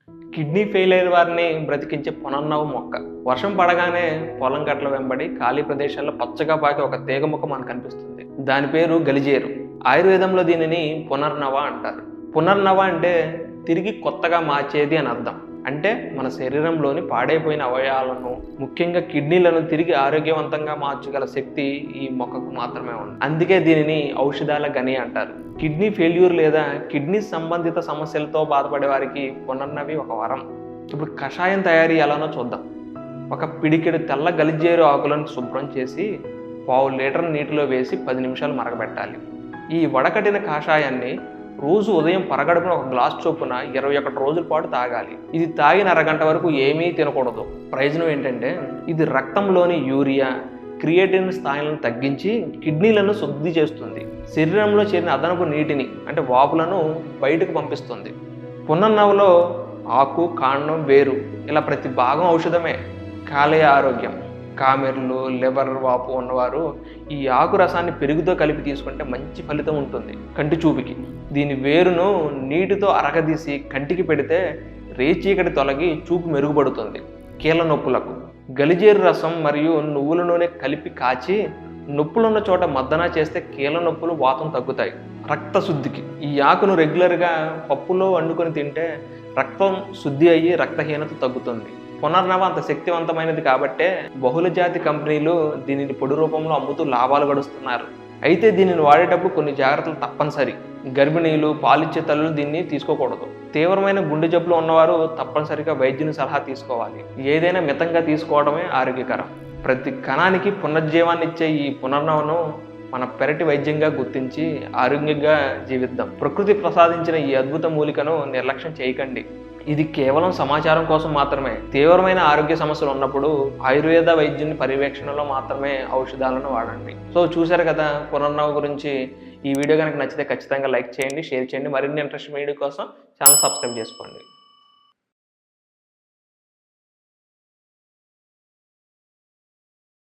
Kidney fail అయిన వారిని బ్రతికించే పునర్నవ మొక్క. వర్షం పడగానే పొలం గట్ల వెంబడి ఖాళీ ప్రదేశాల్లో పచ్చగా పాకి ఒక తీగ మొక్క మనకు కనిపిస్తుంది. దాని పేరు గలిజేరు. ఆయుర్వేదంలో దీనిని పునర్నవ అంటారు. పునర్నవ అంటే తిరిగి కొత్తగా మార్చేది అని అర్థం. అంటే మన శరీరంలోని పాడైపోయిన అవయవాలను, ముఖ్యంగా కిడ్నీలను తిరిగి ఆరోగ్యవంతంగా మార్చగల శక్తి ఈ మొక్కకు మాత్రమే ఉంది. అందుకే దీనిని ఔషధాల గని అంటారు. కిడ్నీ ఫెయిల్యూర్ లేదా కిడ్నీ సంబంధిత సమస్యలతో బాధపడే వారికి పునర్నవి ఒక వరం. ఇప్పుడు కషాయం తయారీ ఎలానో చూద్దాం. ఒక పిడికెడు తెల్ల గలిజేరు ఆకులను శుభ్రం చేసి 1/2 లీటర్ నీటిలో వేసి 10 నిమిషాలు మరగబెట్టాలి. ఈ వడకట్టిన కషాయాన్ని రోజు ఉదయం పరగడుపున ఒక గ్లాస్ చొప్పున 21 రోజుల పాటు తాగాలి. ఇది తాగిన అరగంట వరకు ఏమీ తినకూడదు. ప్రయోజనం ఏంటంటే ఇది రక్తంలోని యూరియా, క్రియేటిన్ స్థాయిలను తగ్గించి కిడ్నీలను శుద్ధి చేస్తుంది. శరీరంలో చేరిన అదనపు నీటిని అంటే వాపులను బయటకు పంపిస్తుంది. పునర్నవలో ఆకు, కాండం, వేరు ఇలా ప్రతి భాగం ఔషధమే. కాలేయ ఆరోగ్యం, కామెర్లు, లివర్ వాపు ఉన్నవారు ఈ ఆకు రసాన్ని పెరుగుతో కలిపి తీసుకుంటే మంచి ఫలితం ఉంటుంది. కంటి చూపుకి దీని వేరును నీటితో అరగదీసి కంటికి పెడితే రేచీకటి తొలగి చూపు మెరుగుపడుతుంది. కీళ్ళ నొప్పులకు గలిజేరు రసం మరియు నువ్వుల నూనె కలిపి కాచి నొప్పులున్న చోట మద్దన చేస్తే కీళ్ళ నొప్పులు, వాతం తగ్గుతాయి. రక్తశుద్ధికి ఈ ఆకును రెగ్యులర్గా పప్పులో వండుకొని తింటే రక్తం శుద్ధి అయ్యి రక్తహీనత తగ్గుతుంది. పునర్నవ అంత శక్తివంతమైనది కాబట్టే బహుళజాతి కంపెనీలు దీనిని పొడి రూపంలో అమ్ముతూ లాభాలు గడుస్తున్నారు. అయితే దీనిని వాడేటప్పుడు కొన్ని జాగ్రత్తలు తప్పనిసరి. గర్భిణీలు, పాలిచ్చే తల్లులు దీన్ని తీసుకోకూడదు. తీవ్రమైన గుండె జబ్బులు ఉన్నవారు తప్పనిసరిగా వైద్యుని సలహా తీసుకోవాలి. ఏదైనా మితంగా తీసుకోవడమే ఆరోగ్యకరం. ప్రతి కణానికి పునర్జీవాన్ని ఇచ్చే ఈ పునర్నవను మన పెరటి వైద్యంగా గుర్తించి ఆరోగ్యంగా జీవిద్దాం. ప్రకృతి ప్రసాదించిన ఈ అద్భుత మూలికను నిర్లక్ష్యం చేయకండి. ఇది కేవలం సమాచారం కోసం మాత్రమే. తీవ్రమైన ఆరోగ్య సమస్యలు ఉన్నప్పుడు ఆయుర్వేద వైద్యుని పర్యవేక్షణలో మాత్రమే ఔషధాలను వాడండి. సో చూశారు కదా పునర్నవ గురించి. ఈ వీడియో కనుక నచ్చితే ఖచ్చితంగా లైక్ చేయండి, షేర్ చేయండి. మరిన్ని ఇంట్రెస్ట్ వీడియో కోసం ఛానల్ సబ్స్క్రైబ్ చేసుకోండి.